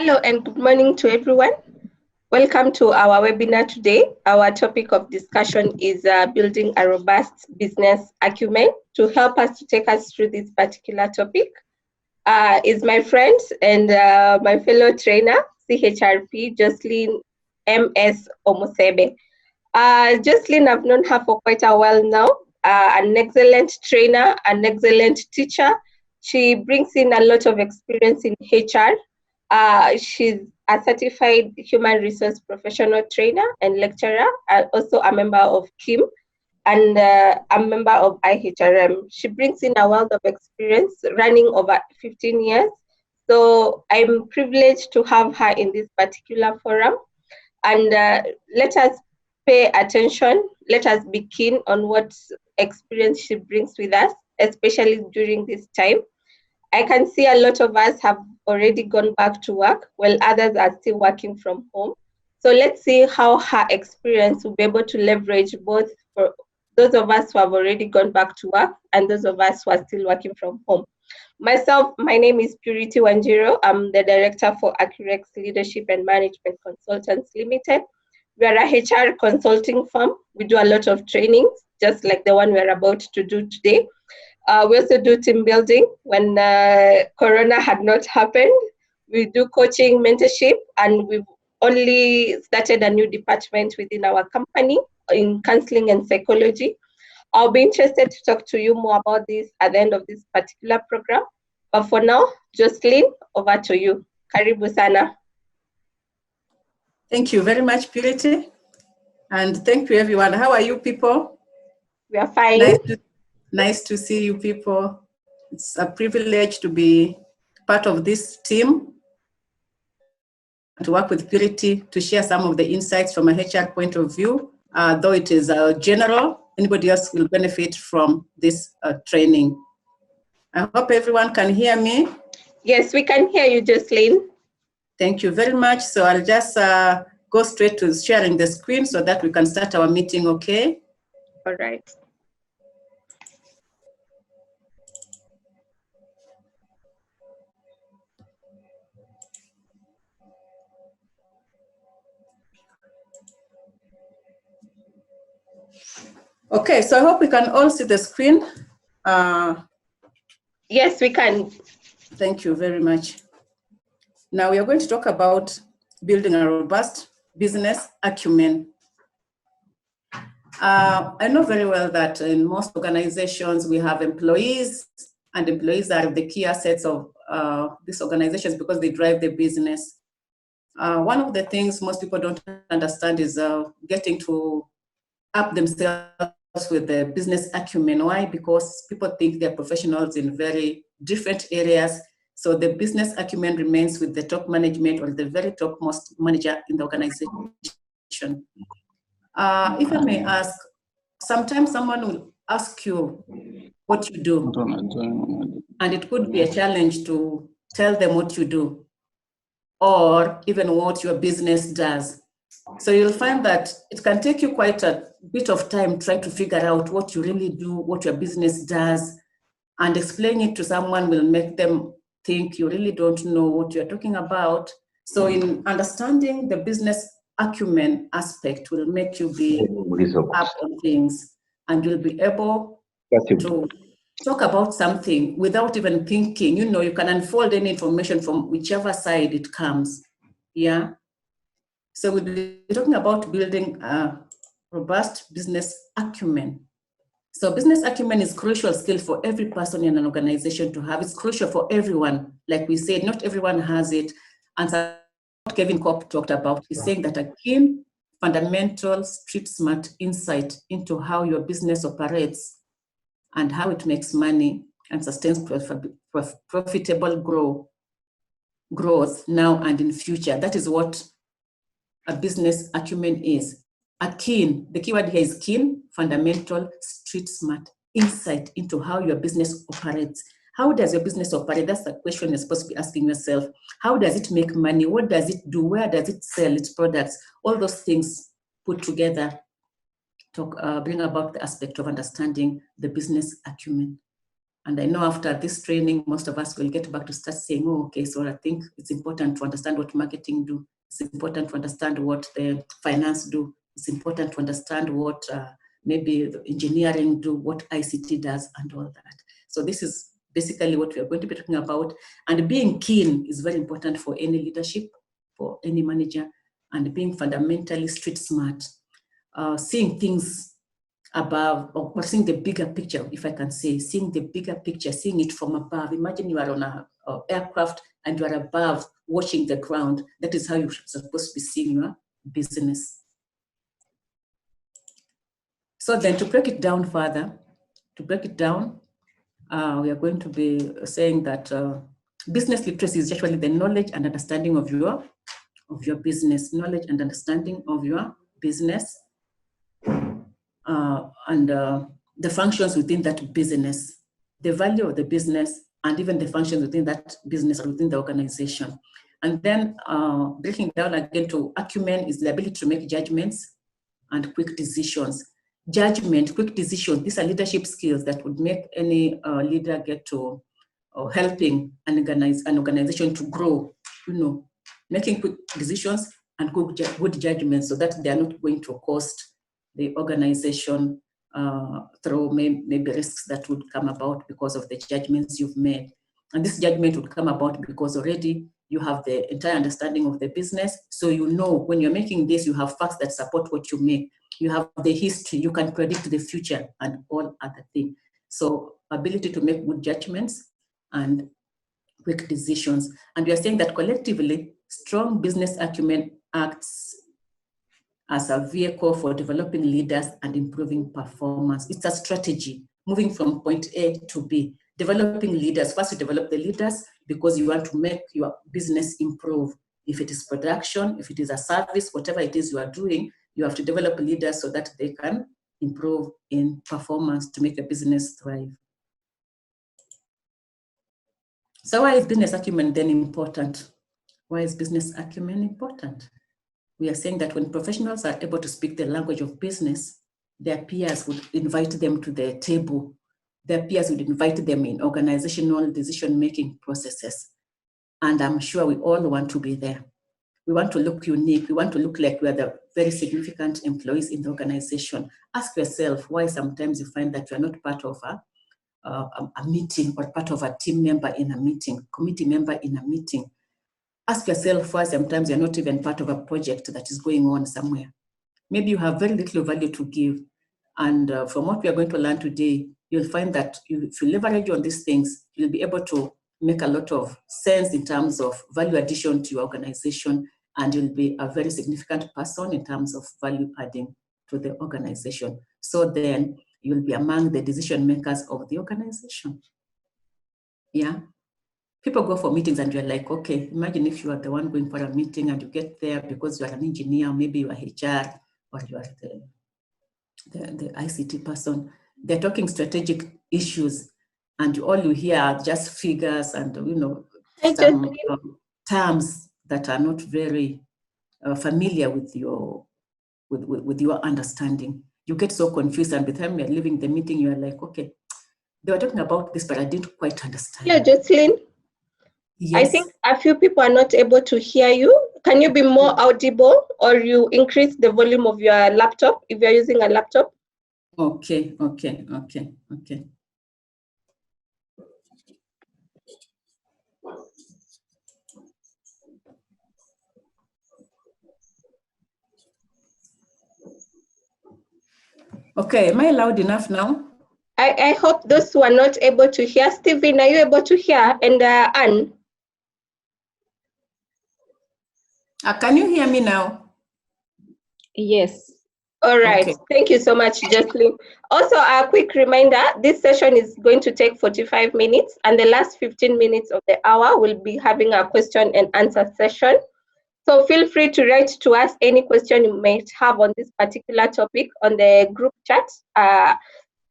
Hello and good morning to everyone. Welcome to our webinar today. Our topic of discussion is building a robust business acumen. To help us to take us through this particular topic is my friend and my fellow trainer, CHRP Jocelyn M Omusebe. Jocelyn, I've known her for quite a while now, an excellent trainer, an excellent teacher. She brings in a lot of experience in HR. She's a certified human resource professional trainer and lecturer, and also a member of KIM and a member of IHRM. She brings in a wealth of experience running over 15 years. So I'm privileged to have her in this particular forum. And let us pay attention. Let us be keen on what experience she brings with us, especially during this time. I can see a lot of us have already gone back to work, while others are still working from home. So let's see how her experience will be able to leverage both for those of us who have already gone back to work and those of us who are still working from home. Myself, my name is Purity Wanjiro. I'm the director for Accurex Leadership and Management Consultants Limited. We are a HR consulting firm. We do a lot of trainings, just like the one we're about to do today. We also do team building when Corona had not happened. We do coaching, mentorship, and we've only started a new department within our company in counseling and psychology. I'll be interested to talk to you more about this at the end of this particular program. But for now, Jocelyn, over to you. Karibu sana. Thank you very much, Purity. And thank you, everyone. How are you people? We are fine. Nice to see you people. It's a privilege to be part of this team, to work with Purity, to share some of the insights from a HR point of view. Though it is general, anybody else will benefit from this training. I hope everyone can hear me. Yes, we can hear you, Jocelyn. Thank you very much. So I'll just go straight to sharing the screen so that we can start our meeting, okay? All right. Okay, so I hope we can all see the screen. Yes, we can. Thank you very much. Now we are going to talk about building a robust business acumen. I know very well that in most organizations we have employees, and employees are the key assets of these organizations because they drive the business. One of the things most people don't understand is getting to up themselves with the business acumen. Why? Because people think they're professionals in very different areas. So the business acumen remains with the top management or the very topmost manager in the organization. If I may ask, sometimes someone will ask you what you do, and it could be a challenge to tell them what you do, or even what your business does. So you'll find that it can take you quite a bit of time trying to figure out what you really do, what your business does, and explain it to someone will make them think you really don't know what you're talking about. So in understanding the business acumen aspect will make you be up on things, and you'll be able to talk about something without even thinking. You know, you can unfold any information from whichever side it comes. Yeah. So we'll be talking about building a robust business acumen. So business acumen is a crucial skill for every person in an organization to have. It's crucial for everyone. Like we said, not everyone has it. And so what Kevin Kopp talked about is saying that a keen, fundamental, street smart insight into how your business operates and how it makes money and sustains profitable growth now and in future. That is what a business acumen is. A keen, the keyword here is keen, fundamental, street smart insight into how your business operates. How does your business operate? That's the question you're supposed to be asking yourself. How does it make money? What does it do? Where does it sell its products? All those things put together to bring about the aspect of understanding the business acumen. And I know after this training, most of us will get back to start saying, oh, okay, so I think it's important to understand what marketing do. It's important to understand what the finance do. It's important to understand what maybe the engineering do, what ICT does, and all that. So this is basically what we are going to be talking about. And being keen is very important for any leadership, for any manager, and being fundamentally street smart, seeing things above, or seeing the bigger picture, if I can say, seeing the bigger picture, seeing it from above. Imagine you are on an aircraft and you are above watching the ground. That is how you're supposed to be seeing your business. So then to break it down further, we are going to be saying that business literacy is actually the knowledge and understanding of your business, knowledge and understanding of your business, and the functions within that business, the value of the business, and even the functions within that business or within the organization. And then breaking down again to acumen is the ability to make judgments and quick decisions. Judgment, quick decision, these are leadership skills that would make any leader get to helping an organization to grow, making quick decisions and good judgments so that they are not going to cost the organization through maybe risks that would come about because of the judgments you've made. And this judgment would come about because already you have the entire understanding of the business. So you know when you're making this, you have facts that support what you make. You have the history, you can predict the future and all other things. So ability to make good judgments and quick decisions. And we are saying that collectively, strong business acumen acts as a vehicle for developing leaders and improving performance. It's a strategy, moving from point A to B. Developing leaders, first you develop the leaders because you want to make your business improve. If it is production, if it is a service, whatever it is you are doing, you have to develop leaders so that they can improve in performance to make a business thrive. So why is business acumen then important? Why is business acumen important? We are saying that when professionals are able to speak the language of business, their peers would invite them to the table. Their peers would invite them in organizational decision-making processes. And I'm sure we all want to be there. We want to look unique. We want to look like we are the very significant employees in the organization. Ask yourself why sometimes you find that you are not part of a meeting or part of a team member in a meeting, committee member in a meeting. Ask yourself why sometimes you're not even part of a project that is going on somewhere. Maybe you have very little value to give. And from what we are going to learn today, you'll find that if you leverage on these things, you'll be able to make a lot of sense in terms of value addition to your organization, and you'll be a very significant person in terms of value adding to the organization. So then you'll be among the decision makers of the organization. Yeah. People go for meetings and you're like, okay, imagine if you are the one going for a meeting and you get there because you are an engineer, maybe you are HR or you are the ICT person. They're talking strategic issues and all you hear are just figures and, some terms that are not very familiar with your understanding. You get so confused, and by the time you're leaving the meeting, you're like, okay, they were talking about this, but I didn't quite understand. Yeah, Jocelyn. Yes. I think a few people are not able to hear you. Can you be more audible, or you increase the volume of your laptop if you're using a laptop? Okay. Okay, am I loud enough now? I hope those who are not able to hear. Stephen, are you able to hear? And Anne? Can you hear me now? Yes. All right. Okay. Thank you so much, Jocelyn. Also, a quick reminder, this session is going to take 45 minutes, and the last 15 minutes of the hour will be having a question and answer session. So feel free to write to us any question you might have on this particular topic on the group chat,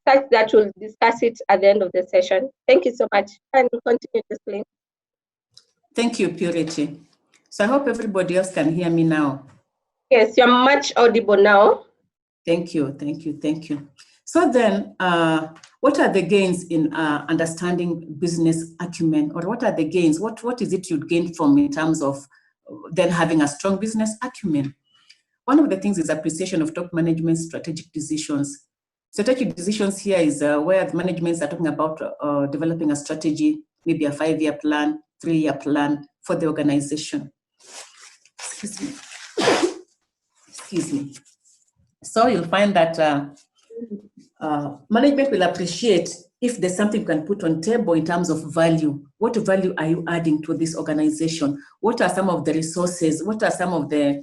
such that we'll discuss it at the end of the session. Thank you so much. And we'll continue, Jocelyn. Thank you, Purity. So I hope everybody else can hear me now. Yes, you're much audible now. Thank you. So then, What are the gains in understanding business acumen, or what are the gains? What is it you'd gain from in terms of then having a strong business acumen? One of the things is appreciation of top management strategic decisions. Strategic decisions here is where the managements are talking about developing a strategy, maybe a 5-year plan, 3-year plan for the organization. Excuse me. Excuse me. So you'll find that management will appreciate if there's something you can put on table in terms of value. What value are you adding to this organization? What are some of the resources? What are some of the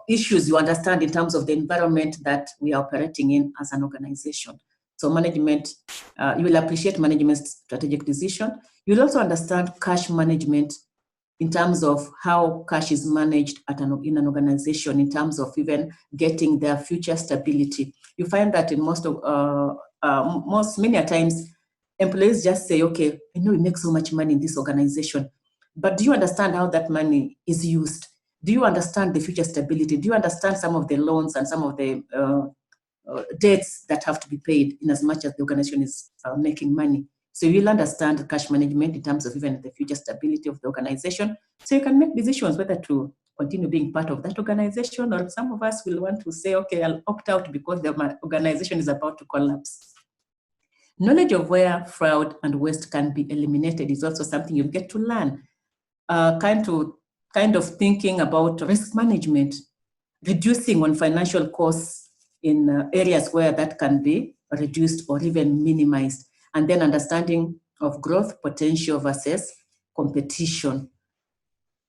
issues you understand in terms of the environment that we are operating in as an organization? So management, you will appreciate management's strategic decision. You'll also understand cash management in terms of how cash is managed in an organization, in terms of even getting their future stability. You find that in many times, employees just say, okay, I know we make so much money in this organization, but do you understand how that money is used? Do you understand the future stability? Do you understand some of the loans and some of the debts that have to be paid in as much as the organization is making money? So you'll understand cash management in terms of even the future stability of the organization. So you can make decisions whether to continue being part of that organization, or some of us will want to say, okay, I'll opt out because the organization is about to collapse. Knowledge of where fraud and waste can be eliminated is also something you get to learn. Kind of thinking about risk management, reducing on financial costs in areas where that can be reduced or even minimized, and then understanding of growth potential versus competition.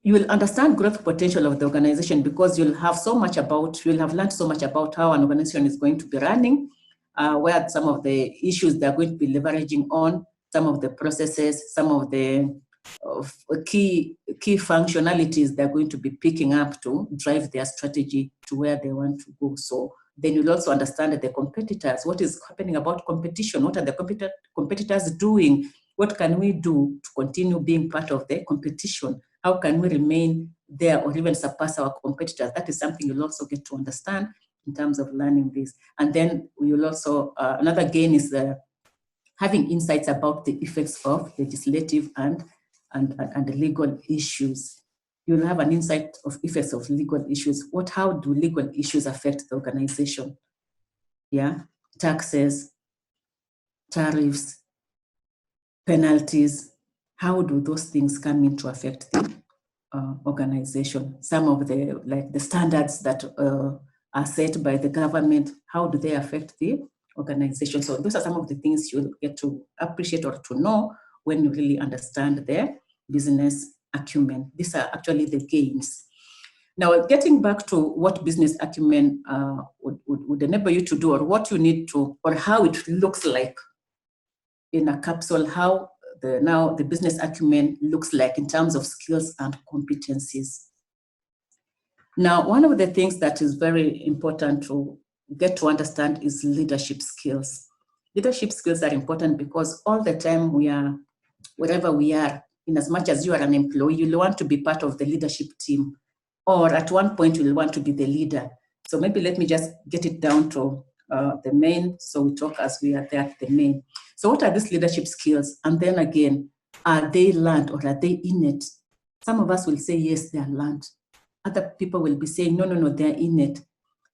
You will understand growth potential of the organization because you'll have learned so much about how an organization is going to be running, where some of the issues they're going to be leveraging on, some of the processes, some of the key functionalities they're going to be picking up to drive their strategy to where they want to go. So then you'll also understand the competitors. What is happening about competition? What are the competitors doing? What can we do to continue being part of the competition? How can we remain there or even surpass our competitors? That is something you'll also get to understand in terms of learning this. And then we'll also, another gain is having insights about the effects of legislative and legal issues. You'll have an insight of effects of legal issues. How do legal issues affect the organization? Yeah, taxes, tariffs, penalties. How do those things come in to affect the organization? Some of the standards that are set by the government, how do they affect the organization? So those are some of the things you'll get to appreciate or to know when you really understand their business acumen. These are actually the gains. Now, getting back to what business acumen would enable you to do, or what you need to, or how it looks like in a capsule, how the business acumen looks like in terms of skills and competencies. Now, one of the things that is very important to get to understand is leadership skills. Leadership skills are important because all the time wherever we are, in as much as you are an employee, you'll want to be part of the leadership team, or at one point you'll want to be the leader. So maybe let me just get it down to the main, so we talk as we are there at the main. So what are these leadership skills? And then again, are they learned or are they innate? Some of us will say, yes, they are learned. Other people will be saying, no, they're innate.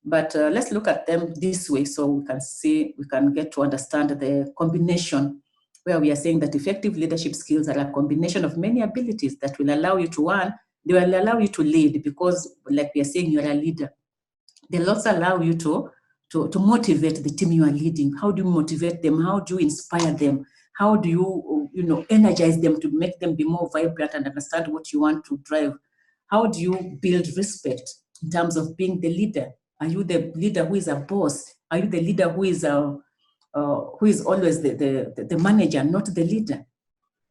But let's look at them this way so we can get to understand the combination, where we are saying that effective leadership skills are a combination of many abilities that will allow you to they will allow you to lead, because like we are saying, you're a leader. They'll also allow you to motivate the team you are leading. How do you motivate them? How do you inspire them? How do you, energize them to make them be more vibrant and understand what you want to drive? How do you build respect in terms of being the leader? Are you the leader who is a boss? Are you the leader who is always the manager, not the leader?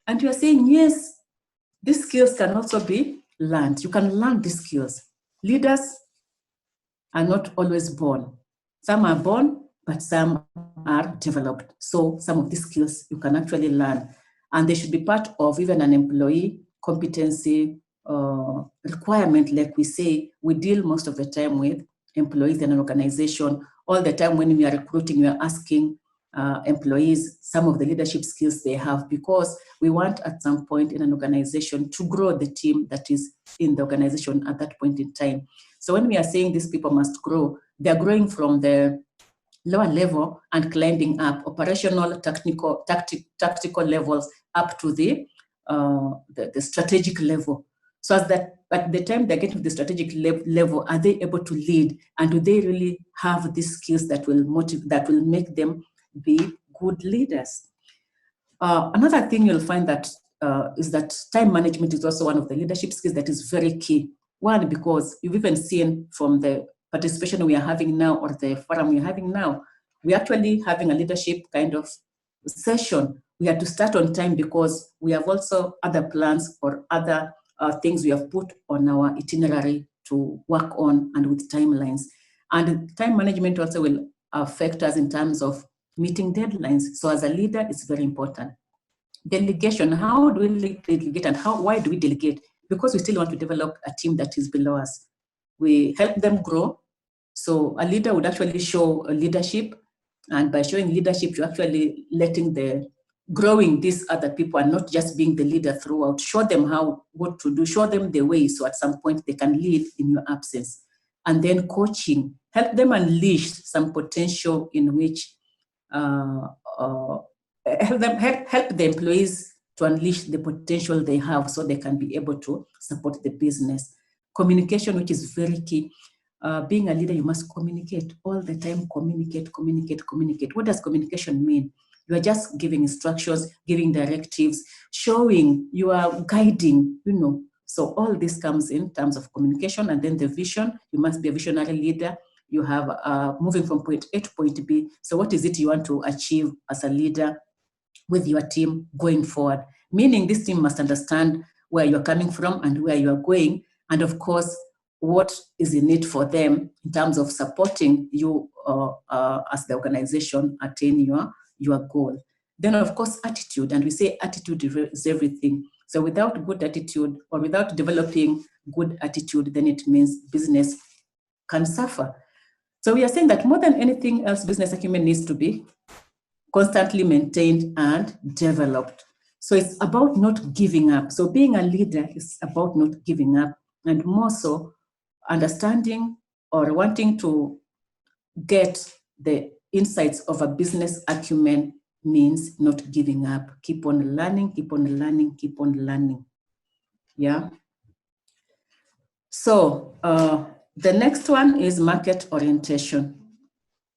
And you are saying, yes, these skills can also be learned. You can learn these skills. Leaders are not always born. Some are born, but some are developed. So some of these skills you can actually learn. And they should be part of even an employee competency requirement. Like we say, we deal most of the time with employees in an organization. All the time when we are recruiting, we are asking, employees some of the leadership skills they have, because we want at some point in an organization to grow the team that is in the organization at that point in time. So when we are saying these people must grow, they're growing from the lower level and climbing up operational, tactical levels up to the strategic level. So as that, at the time they get to the strategic level, are they able to lead, and do they really have these skills that will make them be good leaders? Another thing you'll find that is that time management is also one of the leadership skills that is very key. One, because you've even seen from the participation we are having now, or the forum we are having now, we're actually having a leadership kind of session. We have to start on time because we have also other plans or other things we have put on our itinerary to work on, and with timelines. And time management also will affect us in terms of meeting deadlines. So as a leader, it's very important. Delegation, how do we delegate, and why do we delegate? Because we still want to develop a team that is below us. We help them grow. So a leader would actually show leadership, and by showing leadership, you're actually growing these other people and not just being the leader throughout. Show them what to do, show them the way, so at some point they can lead in your absence. And then coaching, help them unleash some potential in which help the employees to unleash the potential they have, so they can be able to support the business. Communication, which is very key. Being a leader, you must communicate all the time. Communicate. What does communication mean? You are just giving instructions, giving directives, showing, you are guiding, So all this comes in terms of communication. And then the vision, you must be a visionary leader. You have moving from point A to point B. So what is it you want to achieve as a leader with your team going forward? Meaning this team must understand where you're coming from and where you are going. And of course, what is in it for them in terms of supporting you as the organization attain your goal. Then of course, attitude, and we say attitude is everything. So without good attitude, or without developing good attitude, then it means business can suffer. So we are saying that more than anything else, business acumen needs to be constantly maintained and developed. So it's about not giving up. So being a leader is about not giving up, and more so understanding or wanting to get the insights of a business acumen means not giving up. Keep on learning, keep on learning, keep on learning. Yeah. So the next one is market orientation.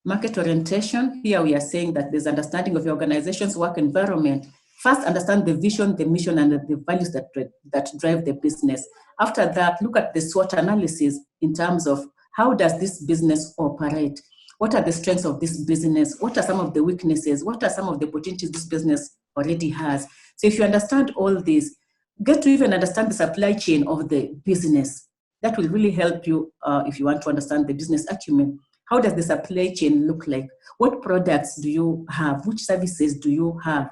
Market orientation, here we are saying that there's understanding of your organization's work environment. First, understand the vision, the mission, and the values that drive the business. After that, look at the SWOT analysis in terms of how does this business operate? What are the strengths of this business? What are some of the weaknesses? What are some of the opportunities this business already has? So if you understand all this, get to even understand the supply chain of the business. That will really help you if you want to understand the business acumen. How does the supply chain look like? What products do you have? Which services do you have?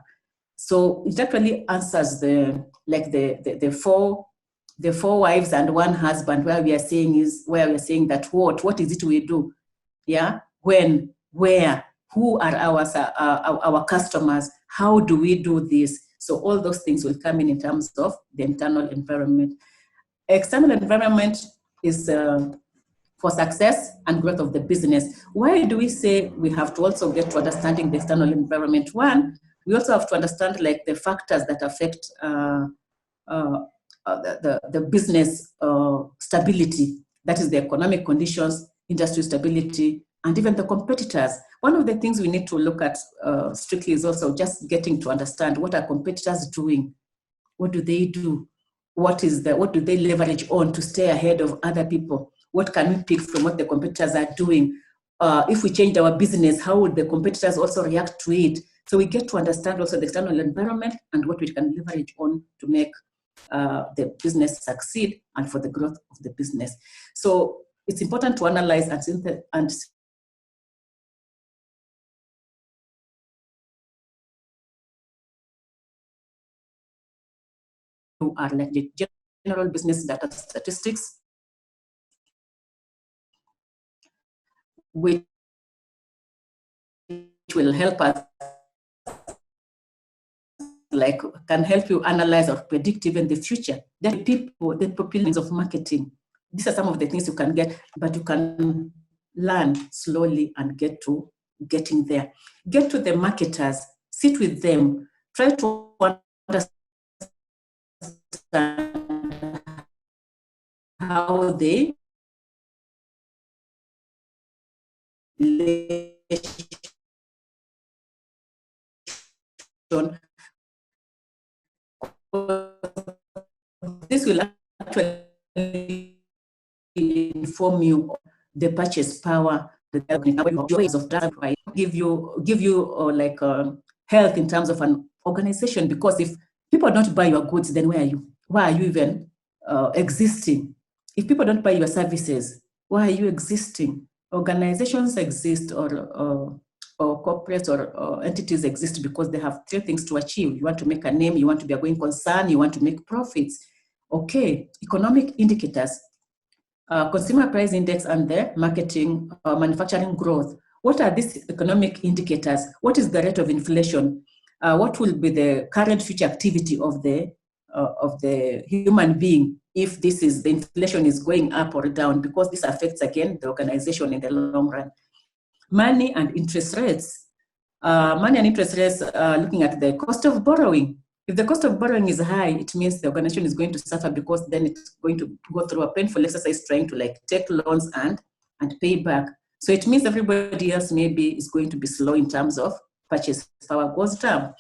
So it actually answers the four wives and one husband, where we are saying that what is it we do? Yeah, when, where, who are our customers? How do we do this? So all those things will come in terms of the internal environment. External environment is for success and growth of the business. Why do we say we have to also get to understanding the external environment? One, we also have to understand the factors that affect the business stability. That is the economic conditions, industry stability, and even the competitors. One of the things we need to look at strictly is also just getting to understand what are competitors doing. What do they do? What do they leverage on to stay ahead of other people? What can we pick from what the competitors are doing? If we change our business, how would the competitors also react to it? So we get to understand also the external environment and what we can leverage on to make the business succeed and for the growth of the business. So it's important to analyze and are like the general business data statistics, which will help us, like can help you analyze or predict even the future. The people, the populations of marketing. These are some of the things you can get, but you can learn slowly and get to getting there. Get to the marketers, sit with them, try to understand how they this will actually inform you the purchase power, the joys of that, right? Give you health in terms of an organization, because if people don't buy your goods, then where are you? Why are you even existing? If people don't buy your services, why are you existing? Organizations exist, or corporates or entities exist because they have three things to achieve. You want to make a name, you want to be a going concern, you want to make profits. Okay, economic indicators, consumer price index and the marketing, manufacturing growth. What are these economic indicators? What is the rate of inflation? What will be the current future activity of the human being if this is the inflation is going up or down, because this affects again the organization in the long run. Money and interest rates. Looking at the cost of borrowing. If the cost of borrowing is high, it means the organization is going to suffer, because then it's going to go through a painful exercise trying to take loans and pay back. So it means everybody else maybe is going to be slow in terms of purchase power goes down.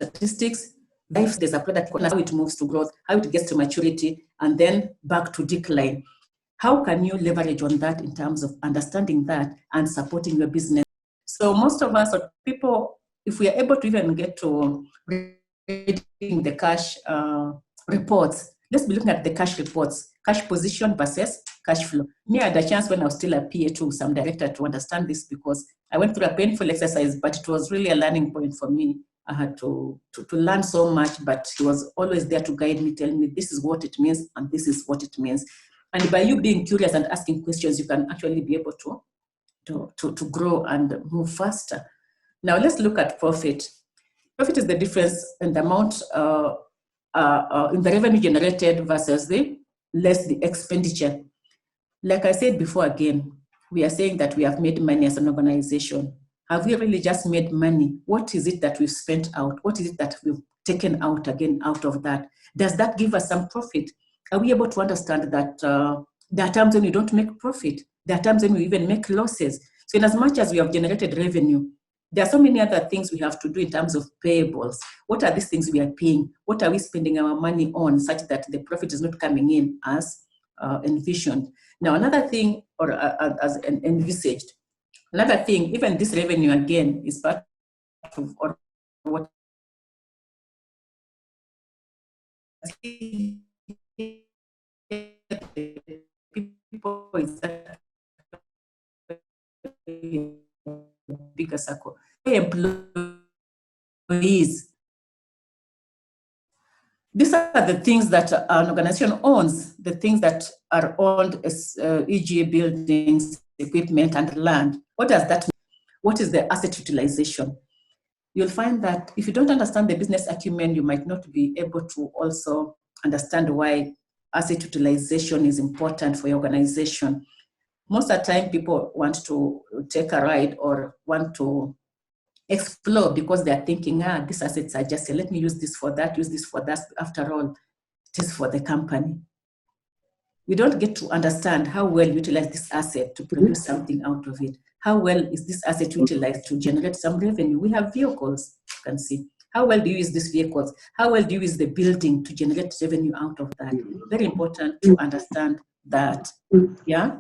Statistics, if there's a product, how it moves to growth, how it gets to maturity, and then back to decline. How can you leverage on that in terms of understanding that and supporting your business? So most of us, or people, if we are able to even get to reading the cash reports, let's be looking at the cash reports, cash position versus cash flow. Me, I had a chance when I was still a PA to some director to understand this, because I went through a painful exercise, but it was really a learning point for me. I had to learn so much, but he was always there to guide me, telling me this is what it means and this is what it means. And by you being curious and asking questions, you can actually be able to grow and move faster. Now let's look at profit. Profit is the difference in the amount in the revenue generated versus the expenditure. Like I said before, again, we are saying that we have made money as an organization. Have we really just made money? What is it that we've spent out? What is it that we've taken out again out of that? Does that give us some profit? Are we able to understand that there are times when we don't make profit? There are times when we even make losses. So in as much as we have generated revenue, there are so many other things we have to do in terms of payables. What are these things we are paying? What are we spending our money on, such that the profit is not coming in as envisioned? Now, another thing, or as envisaged, another thing, even this revenue again is part of, or what people is bigger circle. Employees. These are the things that an organization owns, the things that are owned, as, e.g. buildings, equipment, and land. What does that mean? What is the asset utilization? You'll find that if you don't understand the business acumen, you might not be able to also understand why asset utilization is important for your organization. Most of the time, people want to take a ride or want to explore because they're thinking, these assets are just, let me use this for that, use this for that. After all, it is for the company. We don't get to understand how well you utilize this asset to produce something out of it. How well is this asset utilized to generate some revenue? We have vehicles, you can see. How well do you use these vehicles? How well do you use the building to generate revenue out of that? Very important to understand that, yeah?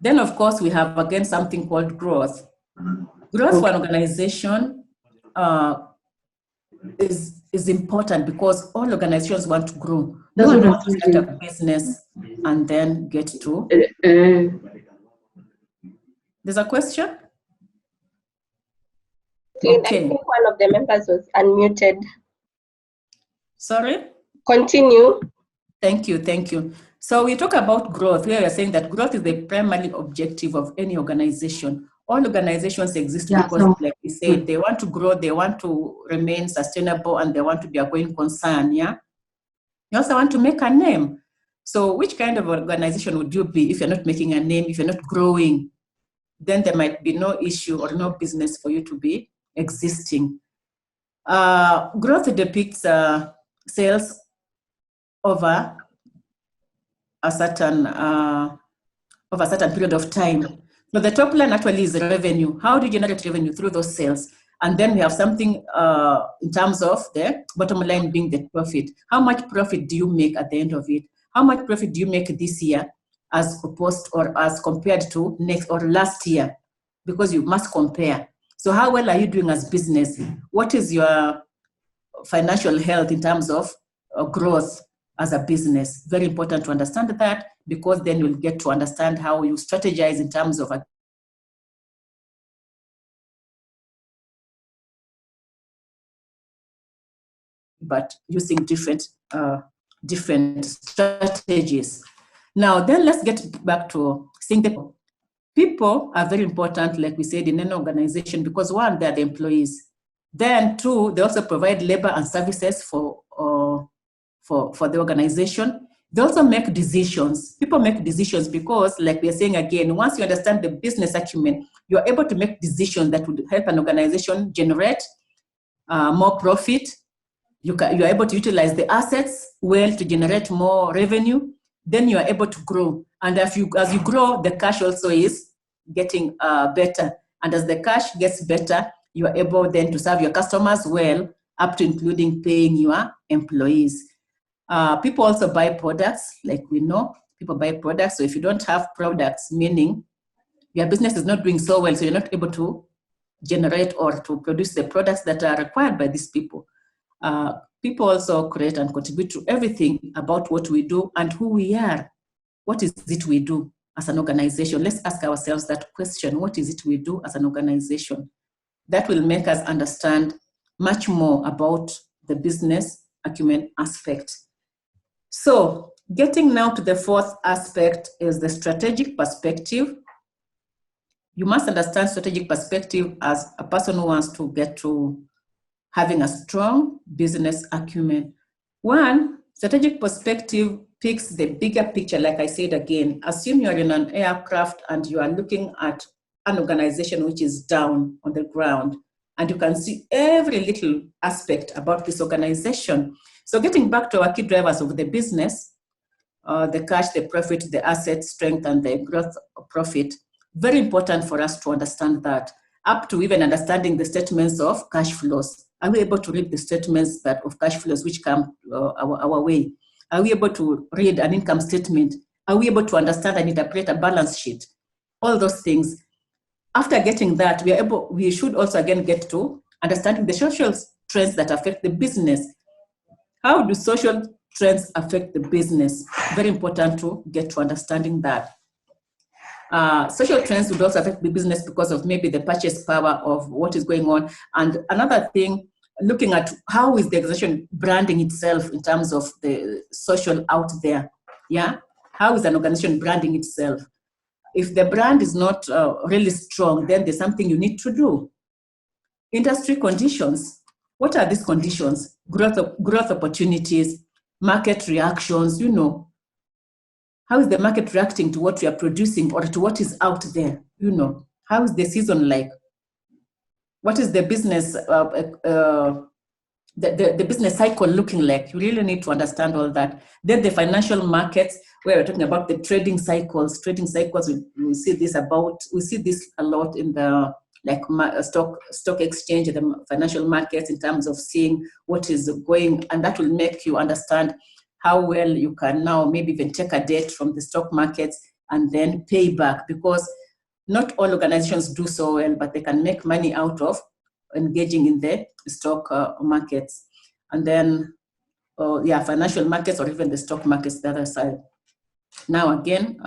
Then, of course, we have, again, something called growth. Growth for an organization is important because all organizations want to grow. They want to start a business and then get to. There's a question? Okay. I think one of the members was unmuted. Sorry? Continue. Thank you, thank you. So we talk about growth. We are saying that growth is the primary objective of any organization. all organizations exist because, like we said, they want to grow, they want to remain sustainable, and they want to be a going concern, yeah? You also want to make a name. So which kind of organization would you be if you're not making a name, if you're not growing? Then there might be no issue or no business for you to be existing. Growth depicts sales over a certain period of time. So the top line actually is revenue. How do you generate revenue? Through those sales. And then we have something in terms of the bottom line being the profit. How much profit do you make at the end of it? How much profit do you make this year as opposed or as compared to next or last year? Because you must compare. So how well are you doing as business? What is your financial health in terms of growth as a business? Very important to understand that, because then you'll get to understand how you strategize in terms of but using different strategies. Now, then let's get back to seeing the people are very important, like we said, in an organization, because one, they're the employees. Then two, they also provide labor and services for the organization. They also make decisions. People make decisions because, like we are saying again, once you understand the business acumen, you're able to make decisions that would help an organization generate more profit. You're able to utilize the assets well to generate more revenue. Then you are able to grow. And as you grow, the cash also is getting better. And as the cash gets better, you are able then to serve your customers well, up to including paying your employees. People also buy products, like we know, people buy products. So if you don't have products, meaning your business is not doing so well, so you're not able to generate or to produce the products that are required by these people. People also create and contribute to everything about what we do and who we are. What is it we do as an organization? Let's ask ourselves that question. What is it we do as an organization? That will make us understand much more about the business acumen aspect. So getting now to the fourth aspect is the strategic perspective. You must understand strategic perspective as a person who wants to get to having a strong business acumen. One, strategic perspective picks the bigger picture, like I said again. Assume you are in an aircraft and you are looking at an organization which is down on the ground, and you can see every little aspect about this organization. So getting back to our key drivers of the business, the cash, the profit, the asset strength, and the growth profit, very important for us to understand that, up to even understanding the statements of cash flows. Are we able to read the statements of cash flows which come our way? Are we able to read an income statement? Are we able to understand and interpret a balance sheet? All those things. After getting that, we should also again get to understanding the social trends that affect the business. How do social trends affect the business? Very important to get to understanding that. Social trends would also affect the business because of maybe the purchase power of what is going on. And another thing, looking at how is the organization branding itself in terms of the social out there. Yeah, how is an organization branding itself? If the brand is not really strong, then there's something you need to do. Industry conditions. What are these conditions? Growth opportunities, market reactions, you know. How is the market reacting to what we are producing or to what is out there? You know, how is the season like? What is the business, the business cycle looking like? You really need to understand all that. Then the financial markets, where we're talking about the trading cycles. Trading cycles, we see this a lot in the stock exchange, the financial markets, in terms of seeing what is going, and that will make you understand how well you can now maybe even take a debt from the stock markets and then pay back, because not all organizations do so well, but they can make money out of engaging in the stock markets. And then, financial markets or even the stock markets, the other side. Now again,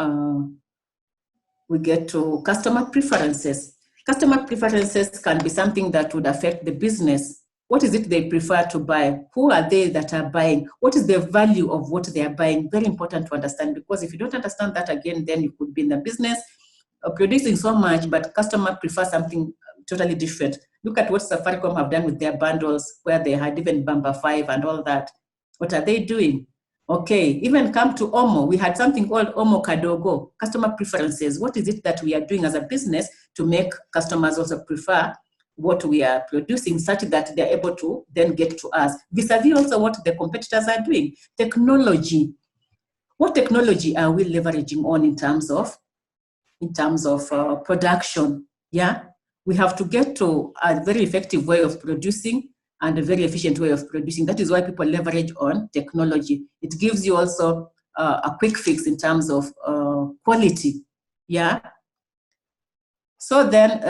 we get to customer preferences. Customer preferences can be something that would affect the business. What is it they prefer to buy? Who are they that are buying? What is the value of what they are buying? Very important to understand, because if you don't understand that, again, then you could be in the business producing so much, but customer prefers something totally different. Look at what Safaricom have done with their bundles, where they had even Bamba 5 and all that. What are they doing? Okay, even come to Omo. We had something called Omo Kadogo, customer preferences. What is it that we are doing as a business to make customers also prefer what we are producing, such that they're able to then get to us? Vis-a-vis also what the competitors are doing. Technology. What technology are we leveraging on in terms of production? Yeah, we have to get to a very effective way of producing and a very efficient way of producing. That is why people leverage on technology. It gives you also a quick fix in terms of quality. Yeah. So then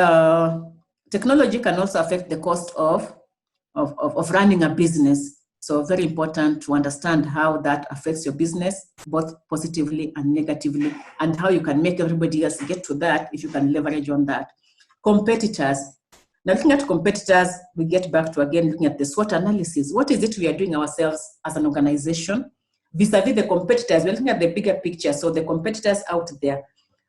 technology can also affect the cost of running a business. So very important to understand how that affects your business, both positively and negatively, and how you can make everybody else get to that if you can leverage on that. Competitors. Now, looking at competitors, we get back to again looking at the SWOT analysis. What is it we are doing ourselves as an organization vis-a-vis the competitors? We're looking at the bigger picture. So the competitors out there,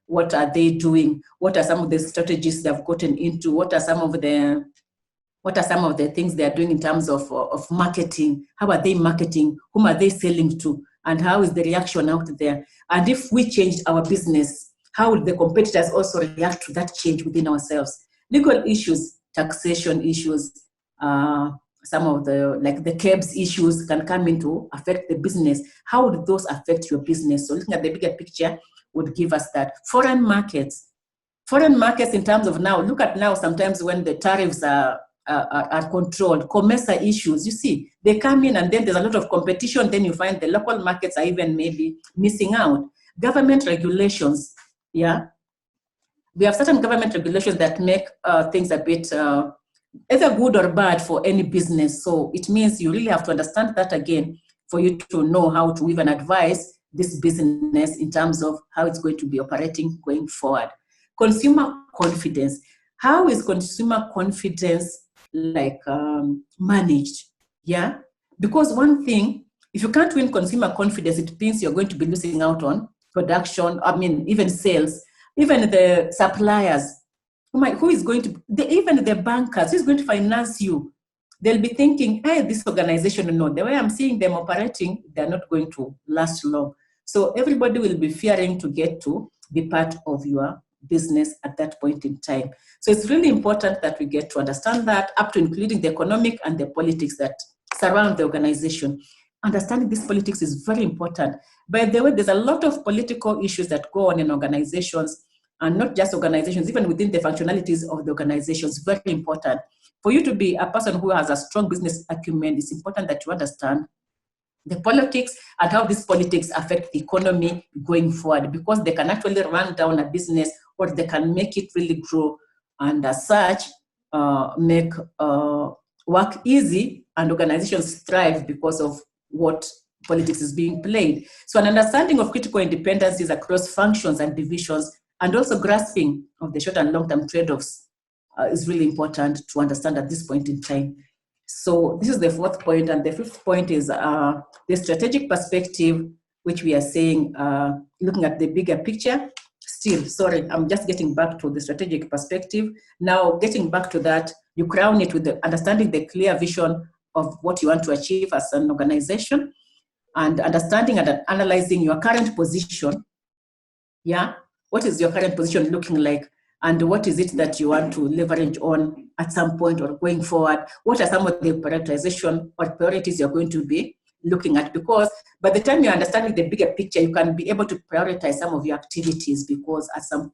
what are they doing? What are some of the strategies they've gotten into? What are some of the things they are doing in terms of marketing? How are they marketing? Whom are they selling to? And how is the reaction out there? And if we changed our business, how would the competitors also react to that change within ourselves? Legal issues, taxation issues, some of the KEBS issues can come in to affect the business. How would those affect your business? So looking at the bigger picture would give us that. Foreign markets in terms of now, look at now sometimes when the tariffs are controlled, COMESA issues, you see, they come in and then there's a lot of competition, then you find the local markets are even maybe missing out. Government regulations, yeah. We have certain government regulations that make things a bit either good or bad for any business. So it means you really have to understand that again for you to know how to even advise this business in terms of how it's going to be operating going forward. Consumer confidence. How is consumer confidence managed? Yeah, because one thing, if you can't win consumer confidence, it means you're going to be losing out on production. I mean, even sales, even the suppliers. Who is going to, even the bankers, who's going to finance you? They'll be thinking, hey, this organization, no, the way I'm seeing them operating, they're not going to last long. So everybody will be fearing to get to be part of your business at that point in time. So it's really important that we get to understand that, up to including the economic and the politics that surround the organization. Understanding this politics is very important. By the way, there's a lot of political issues that go on in organizations, and not just organizations, even within the functionalities of the organizations. Very important. For you to be a person who has a strong business acumen, it's important that you understand the politics and how these politics affect the economy going forward, because they can actually run down a business or they can make it really grow, and as such, make work easy and organizations thrive because of what politics is being played. So an understanding of critical independencies across functions and divisions, and also grasping of the short and long-term trade-offs is really important to understand at this point in time. So this is the fourth point, and the fifth point is the strategic perspective, which we are saying, looking at the bigger picture. Still, sorry, I'm just getting back to the strategic perspective. Now, getting back to that, you crown it with the understanding the clear vision of what you want to achieve as an organization, and understanding and analyzing your current position. Yeah, what is your current position looking like? And what is it that you want to leverage on at some point or going forward? What are some of the prioritization or priorities you're going to be looking at? Because by the time you're understanding the bigger picture, you can be able to prioritize some of your activities, because at some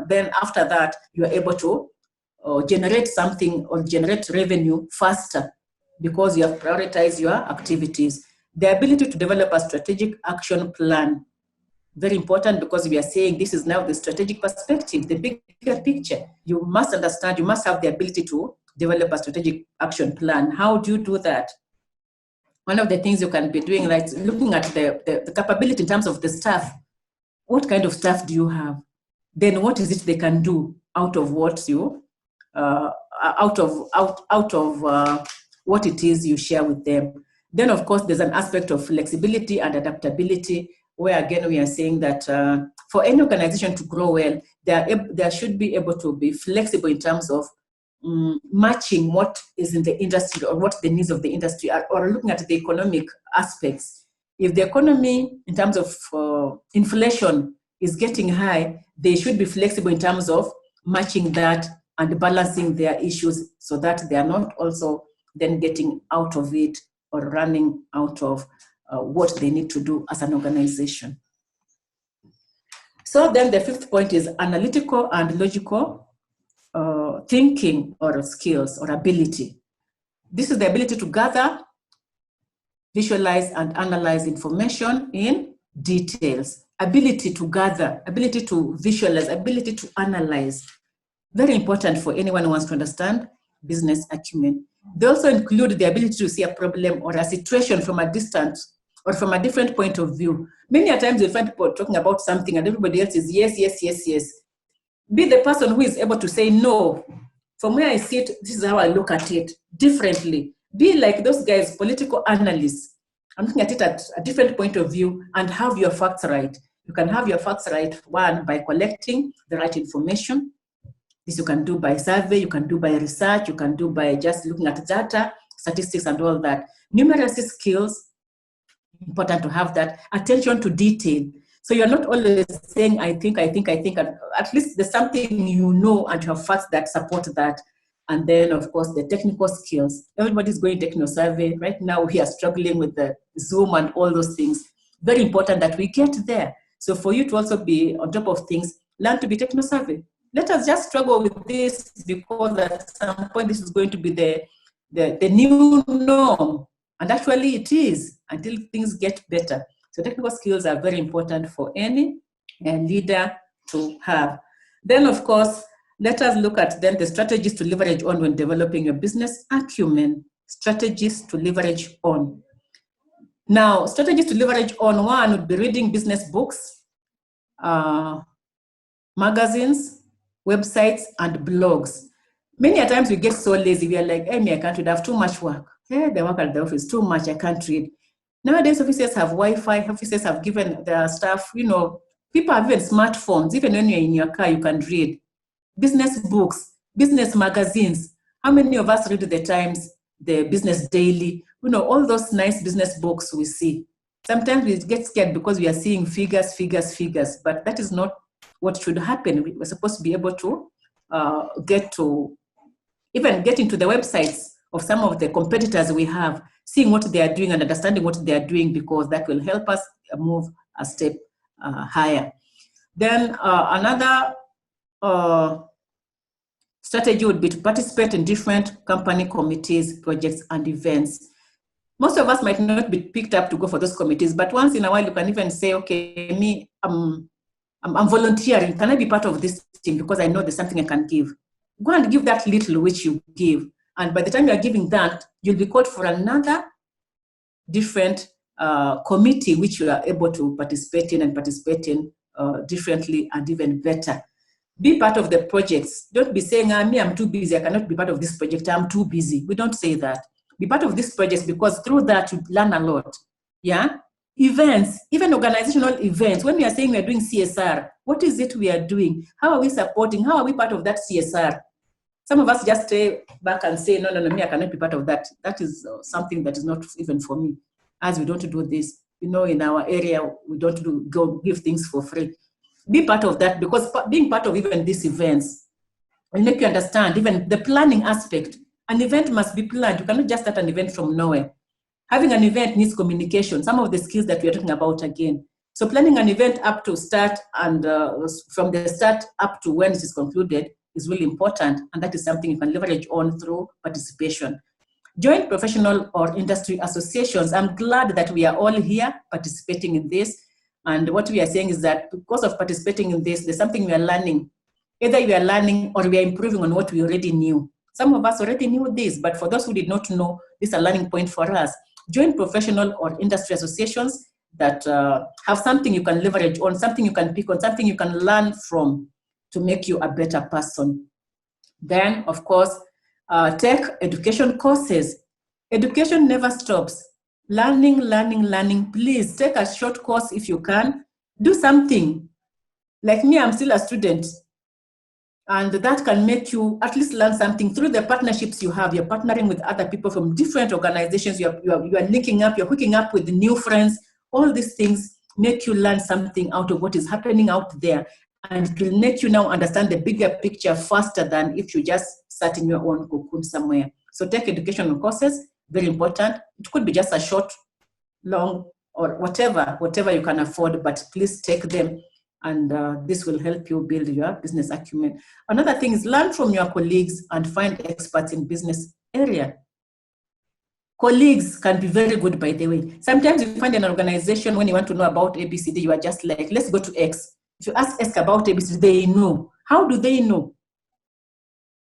then after that, you're able to generate something or generate revenue faster because you have prioritized your activities. The ability to develop a strategic action plan. Very important, because we are saying this is now the strategic perspective, the bigger picture. You must understand, you must have the ability to develop a strategic action plan. How do you do that? One of the things you can be doing, like looking at the capability in terms of the staff. What kind of staff do you have? Then what is it they can do out of what you, out of what it is you share with them? Then of course, there's an aspect of flexibility and adaptability, where again we are saying that for any organization to grow well, they should be able to be flexible in terms of matching what is in the industry or what the needs of the industry are, or looking at the economic aspects. If the economy, in terms of inflation, is getting high, they should be flexible in terms of matching that and balancing their issues so that they are not also then getting out of it or running out of what they need to do as an organization. So then the fifth point is analytical and logical thinking or skills or ability. This is the ability to gather, visualize, and analyze information in details. Ability to gather, ability to visualize, ability to analyze. Very important for anyone who wants to understand business acumen. They also include the ability to see a problem or a situation from a distance or from a different point of view. Many a times you find people talking about something and everybody else is yes, yes, yes, yes. Be the person who is able to say, no, from where I sit, this is how I look at it differently. Be like those guys, political analysts. I'm looking at it at a different point of view and have your facts right. You can have your facts right, one, by collecting the right information. This you can do by survey, you can do by research, you can do by just looking at data, statistics, and all that. Numeracy skills, important to have that. Attention to detail. So you're not always saying, I think, at least there's something you know and you have facts that support that. And then, of course, the technical skills. Everybody's going techno survey. Right now, we are struggling with the Zoom and all those things. Very important that we get there. So for you to also be on top of things, learn to be techno survey. Let us just struggle with this because at some point this is going to be the new norm. And actually it is until things get better. So technical skills are very important for any leader to have. Then, of course, let us look at then the strategies to leverage on when developing your business acumen. Strategies to leverage on. Now, strategies to leverage on, one would be reading business books, magazines, websites, and blogs. Many a times we get so lazy, we are like, hey, I can't read, I have too much work. Hey, the work at the office, too much, I can't read. Nowadays, offices have Wi-Fi, offices have given their staff, people have even smartphones. Even when you're in your car, you can read. Business books, business magazines. How many of us read the Times, the Business Daily? All those nice business books we see. Sometimes we get scared because we are seeing figures, but that is not what should happen. We're supposed to be able to get into the websites of some of the competitors we have, seeing what they are doing and understanding what they are doing, because that will help us move a step higher. Then another strategy would be to participate in different company committees, projects, and events. Most of us might not be picked up to go for those committees, but once in a while you can even say, okay, I'm volunteering. Can I be part of this team because I know there's something I can give? Go and give that little which you give. And by the time you're giving that, you'll be called for another different committee which you are able to participate in differently and even better. Be part of the projects. Don't be saying, me, I'm too busy. I cannot be part of this project. I'm too busy. We don't say that. Be part of this project because through that you learn a lot. Yeah? Events, even organizational events. When we are saying we are doing CSR, what is it we are doing? How are we supporting? How are we part of that CSR? Some of us just stay back and say, no, me, I cannot be part of that. That is something that is not even for me, as we don't do this. In our area, we don't go give things for free. Be part of that, because being part of even these events will make you understand even the planning aspect. An event must be planned. You cannot just start an event from nowhere. Having an event needs communication, some of the skills that we are talking about again. So planning an event up to start and from the start up to when it is concluded is really important, and that is something you can leverage on through participation. Join professional or industry associations. I'm glad that we are all here participating in this, and what we are saying is that because of participating in this, there's something we are learning. Either we are learning or we are improving on what we already knew. Some of us already knew this, but for those who did not know, this is a learning point for us. Join professional or industry associations that have something you can leverage on, something you can pick on, something you can learn from to make you a better person. Then, of course, take education courses. Education never stops. Learning. Please take a short course if you can. Do something. Like me, I'm still a student. And that can make you at least learn something through the partnerships you have. You're partnering with other people from different organizations. You are linking up, you're hooking up with new friends. All these things make you learn something out of what is happening out there. And it will make you now understand the bigger picture faster than if you just sat in your own cocoon somewhere. So take educational courses, very important. It could be just a short, long, or whatever you can afford, but please take them. And this will help you build your business acumen. Another thing is learn from your colleagues and find experts in business area. Colleagues can be very good, by the way. Sometimes you find an organization, when you want to know about ABCD, you are just like, let's go to X. If you ask X about ABCD, they know. How do they know?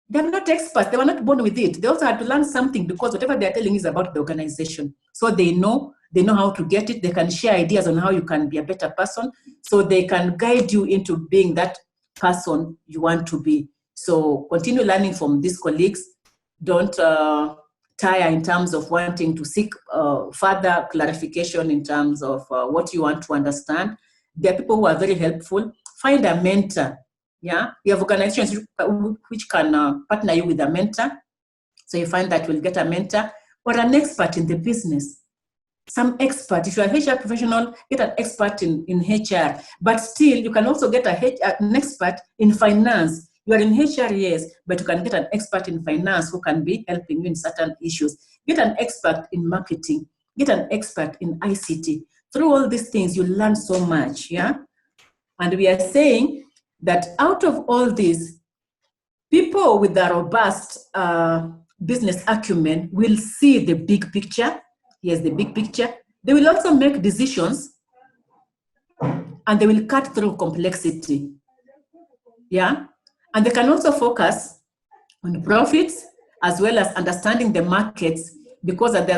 They're not experts. They were not born with it. They also had to learn something because whatever they're telling is about the organization. So they know how to get it. They can share ideas on how you can be a better person. So they can guide you into being that person you want to be. So continue learning from these colleagues. Don't tire in terms of wanting to seek further clarification in terms of what you want to understand. There are people who are very helpful. Find a mentor. Yeah, you have organizations which can partner you with a mentor. So you find that you'll get a mentor or an expert in the business. Some expert, if you're a HR professional, get an expert in HR. But still, you can also get an expert in finance. You are in HR, yes, but you can get an expert in finance who can be helping you in certain issues. Get an expert in marketing. Get an expert in ICT. Through all these things, you learn so much, yeah? And we are saying that out of all this, people with a robust business acumen will see the big picture. Here's the big picture. They will also make decisions and they will cut through complexity. Yeah. And they can also focus on profits as well as understanding the markets, because as they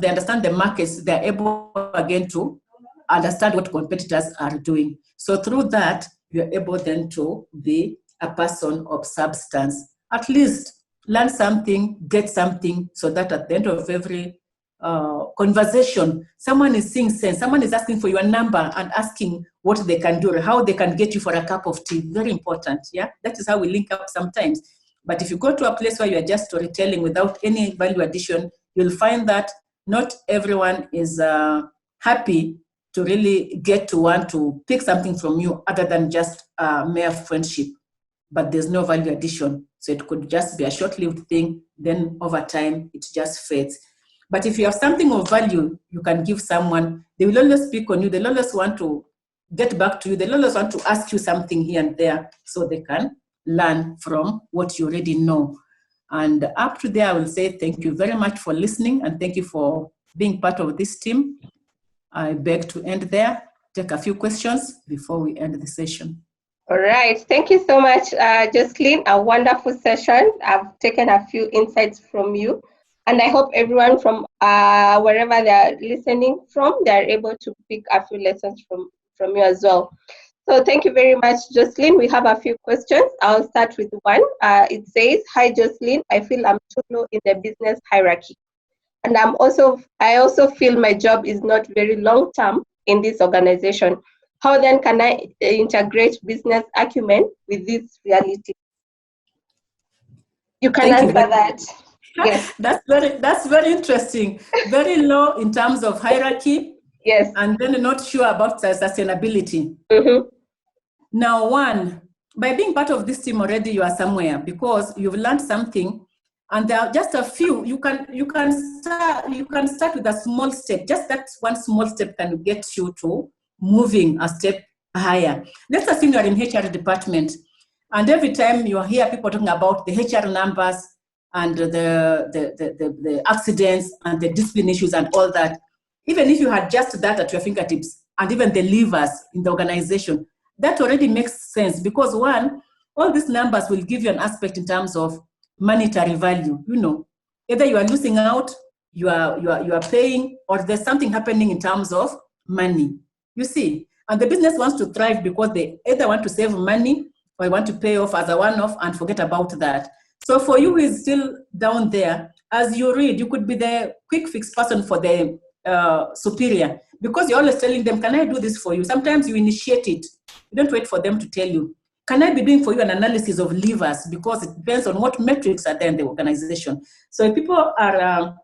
understand the markets, they're able again to understand what competitors are doing. So through that, you're able then to be a person of substance. At least learn something, get something, so that at the end of every conversation, someone is seeing sense, someone is asking for your number and asking what they can do, how they can get you for a cup of tea. Very important, yeah? That is how we link up sometimes. But if you go to a place where you are just storytelling without any value addition, you'll find that not everyone is happy to really get to want to pick something from you other than just mere friendship. But there's no value addition. So it could just be a short-lived thing, then over time, it just fades. But if you have something of value you can give someone, they will always speak on you. They'll always want to get back to you. They'll always want to ask you something here and there so they can learn from what you already know. And up to there, I will say thank you very much for listening and thank you for being part of this team. I beg to end there, take a few questions before we end the session. All right. Thank you so much, Jocelyn. A wonderful session. I've taken a few insights from you. And I hope everyone from wherever they're listening from, they're able to pick a few lessons from you as well. So thank you very much, Jocelyn. We have a few questions. I'll start with one. It says, "Hi, Jocelyn. I feel I'm too low in the business hierarchy. And I also feel my job is not very long-term in this organization. How then can I integrate business acumen with this reality?" You can answer that. Yes. That's very interesting. Very low in terms of hierarchy. Yes. And then not sure about sustainability. Mm-hmm. Now, one, by being part of this team already, you are somewhere because you've learned something, and there are just a few. You can start with a small step. Just that one small step can get you to moving a step higher. Let's assume you are in HR department, and every time you hear people talking about the HR numbers and the accidents and the discipline issues and all that, even if you had just that at your fingertips and even the levers in the organization, that already makes sense because one, all these numbers will give you an aspect in terms of monetary value. You know, either you are losing out, you are paying, or there's something happening in terms of money. You see, and the business wants to thrive because they either want to save money or want to pay off as a one-off and forget about that. So for you who is still down there, as you read, you could be the quick fix person for the superior because you're always telling them, can I do this for you? Sometimes you initiate it. You don't wait for them to tell you. can I be doing for you an analysis of levers? Because it depends on what metrics are there in the organization. So if people are,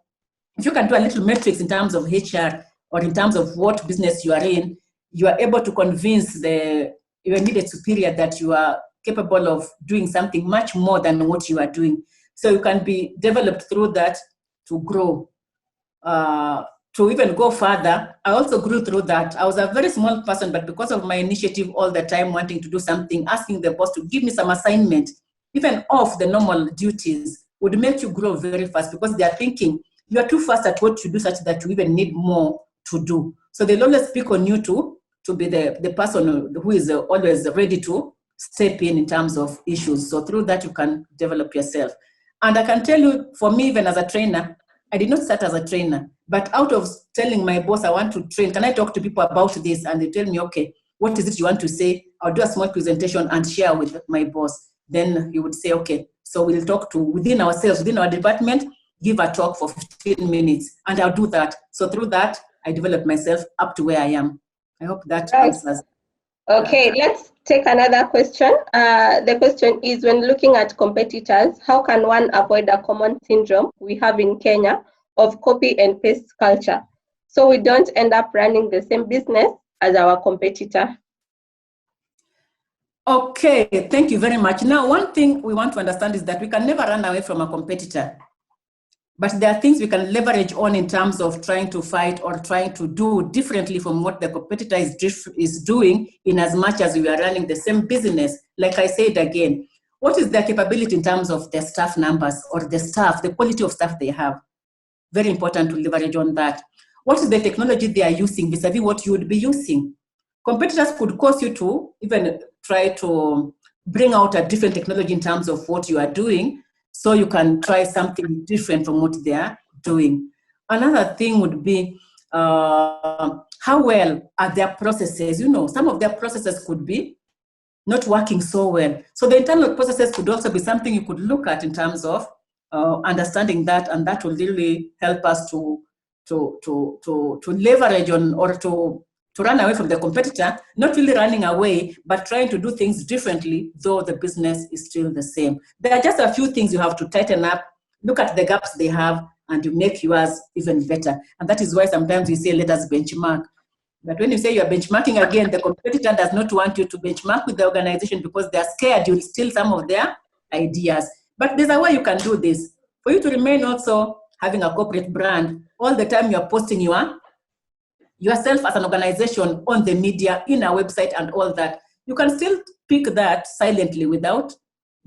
if you can do a little metrics in terms of HR or in terms of what business you are in, you are able to convince your immediate superior that you are capable of doing something much more than what you are doing. So you can be developed through that to grow, to even go further. I also grew through that. I was a very small person, but because of my initiative all the time, wanting to do something, asking the boss to give me some assignment, even off the normal duties, would make you grow very fast, because they are thinking you are too fast at what you do, such that you even need more to do. So they'll always pick on you to be the person who is always ready to step in terms of issues. So through that, you can develop yourself. And I can tell you, for me, even as a trainer, I did not start as a trainer, but out of telling my boss, I want to train, can I talk to people about this? And they tell me, okay, what is it you want to say? I'll do a small presentation and share with my boss. Then he would say, okay, so we'll talk to within ourselves, within our department, give a talk for 15 minutes, and I'll do that. So through that, I developed myself up to where I am. I hope that answers. Okay, let's take another question. The question is, when looking at competitors, how can one avoid a common syndrome we have in Kenya of copy and paste culture, so we don't end up running the same business as our competitor? Okay, thank you very much. Now, one thing we want to understand is that we can never run away from a competitor. But there are things we can leverage on in terms of trying to fight or trying to do differently from what the competitor is doing, in as much as we are running the same business. Like I said again, what is their capability in terms of their staff numbers or the staff, the quality of staff they have? Very important to leverage on that. What is the technology they are using vis-a-vis what you would be using? Competitors could cause you to even try to bring out a different technology in terms of what you are doing, so you can try something different from what they are doing. Another thing would be how well are their processes. You know, some of their processes could be not working so well. So the internal processes could also be something you could look at in terms of understanding that, and that will really help us to leverage on, or to run away from the competitor, not really running away, but trying to do things differently, though the business is still the same. There are just a few things you have to tighten up, look at the gaps they have, and you make yours even better. And that is why sometimes we say, let us benchmark. But when you say you're benchmarking again, the competitor does not want you to benchmark with the organization, because they're scared you'll steal some of their ideas. But there's a way you can do this. For you to remain also having a corporate brand, all the time you're posting yourself as an organization on the media, in a website and all that, you can still pick that silently without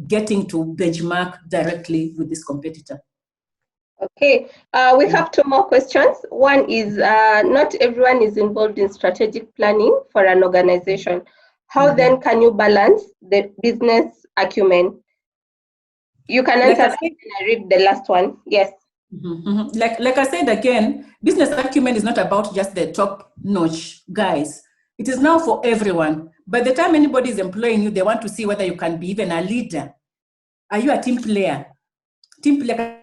getting to benchmark directly with this competitor. Okay, we have two more questions. One is, not everyone is involved in strategic planning for an organization. How then can you balance the business acumen? You can answer that when I read the last one. Yes. Like I said again, business acumen is not about just the top-notch guys. It is now for everyone. By the time anybody is employing you, they want to see whether you can be even a leader. Are you a team player? Team player,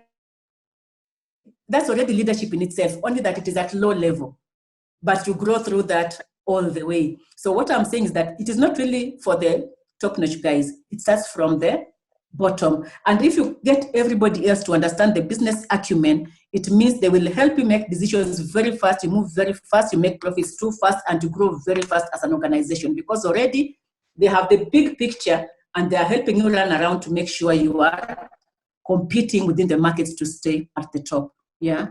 that's already leadership in itself, only that it is at low level. But you grow through that all the way. So what I'm saying is that it is not really for the top-notch guys. It starts from the bottom. And if you get everybody else to understand the business acumen, it means they will help you make decisions very fast, you move very fast, you make profits too fast, and you grow very fast as an organization, because already they have the big picture and they are helping you run around to make sure you are competing within the markets to stay at the top. Yeah.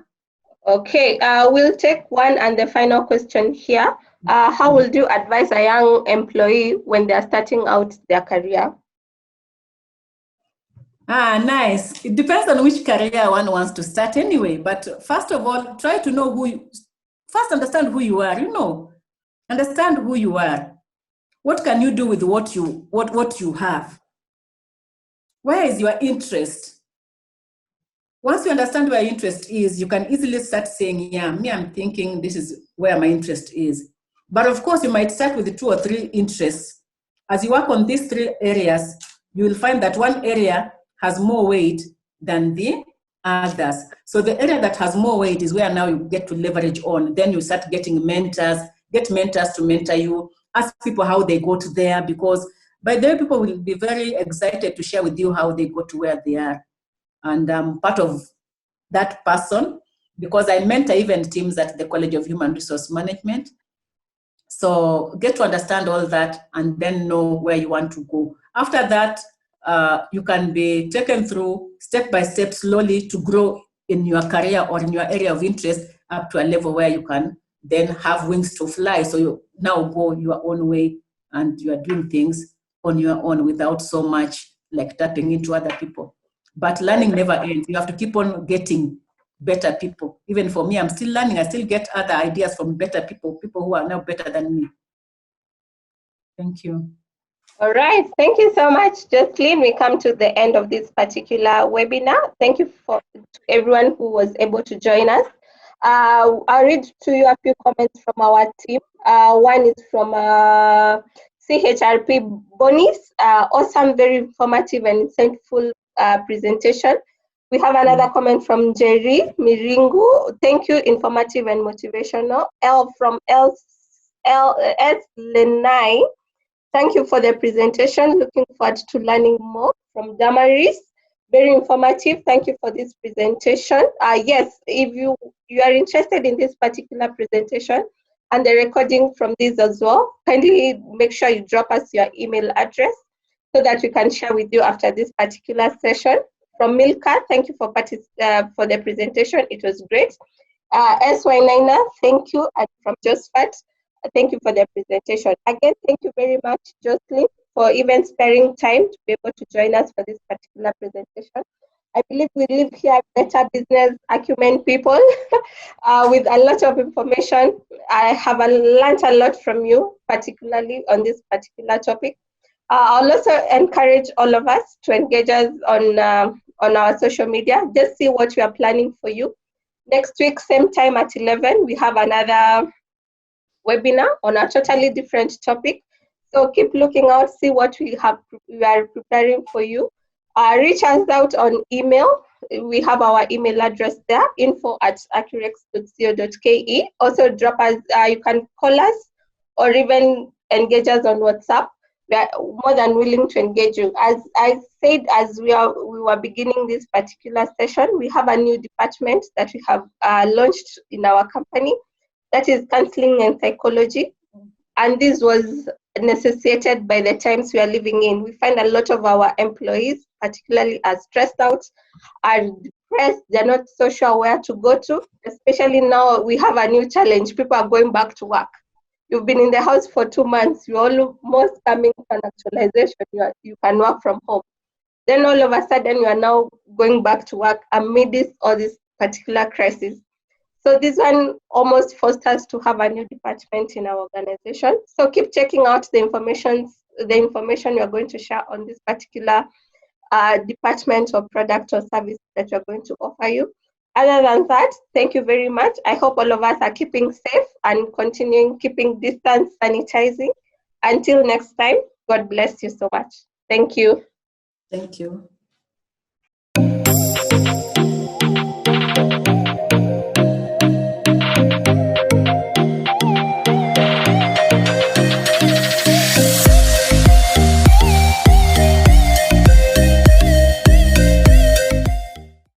Okay, we'll take one and the final question here. How would you advise a young employee when they're starting out their career? Nice. It depends on which career one wants to start anyway. But first of all, try to know first understand who you are, Understand who you are. What can you do with what you have? Where is your interest? Once you understand where your interest is, you can easily start saying, yeah, I'm thinking this is where my interest is. But of course, you might start with 2 or 3 interests. As you work on these 3 areas, you will find that one area has more weight than the others. So the area that has more weight is where now you get to leverage on. Then you start getting mentors, get mentors to mentor you, ask people how they got there, because By the way, people will be very excited to share with you how they got to where they are. And I'm part of that person because I mentor even teams at the College of Human Resource Management. So get to understand all that and then know where you want to go. After that, you can be taken through step by step slowly to grow in your career or in your area of interest up to a level where you can then have wings to fly. So you now go your own way and you are doing things on your own without so much like tapping into other people. But learning never ends. You have to keep on getting better people. Even for me, I'm still learning. I still get other ideas from better people, people who are now better than me. Thank you. All right. Thank you so much, Jocelyn. We come to the end of this particular webinar. Thank you to everyone who was able to join us. I'll read to you a few comments from our team. One is from CHRP Bonis. Awesome, very informative and insightful presentation. We have another comment from Jerry Miringu. Thank you, informative and motivational. L from S Lenai. Thank you for the presentation. Looking forward to learning more. From Damaris. Very informative. Thank you for this presentation. Yes, if you are interested in this particular presentation and the recording from this as well, kindly make sure you drop us your email address so that we can share with you after this particular session. From Milka, thank you for the presentation. It was great. SY Nina, thank you. And from Josephat, thank you for the presentation. Again, thank you very much, Jocelyn, for even sparing time to be able to join us for this particular presentation. I believe we live here better business acumen people with a lot of information. I have learned a lot from you, particularly on this particular topic. I'll also encourage all of us to engage us on our social media. Just see what we are planning for you. Next week, same time at 11, we have another webinar on a totally different topic. So keep looking out, see what we are preparing for you. Reach us out on email. We have our email address there, info@accurex.co.ke. Also drop us, you can call us or even engage us on WhatsApp. We are more than willing to engage you. As I said, as we were beginning this particular session, we have a new department that we have launched in our company, that is counseling and psychology. And this was necessitated by the times we are living in. We find a lot of our employees, particularly, are stressed out, are depressed, they're not so sure where to go to. Especially now, we have a new challenge. People are going back to work. You've been in the house for 2 months. You're almost coming to an actualization. You can work from home. Then all of a sudden, you are now going back to work amidst all this particular crisis. So this one almost forced us to have a new department in our organization. So keep checking out the information we are going to share on this particular department or product or service that we're going to offer you. Other than that, thank you very much. I hope all of us are keeping safe and continuing keeping distance, sanitizing. Until next time, God bless you so much. Thank you. Thank you.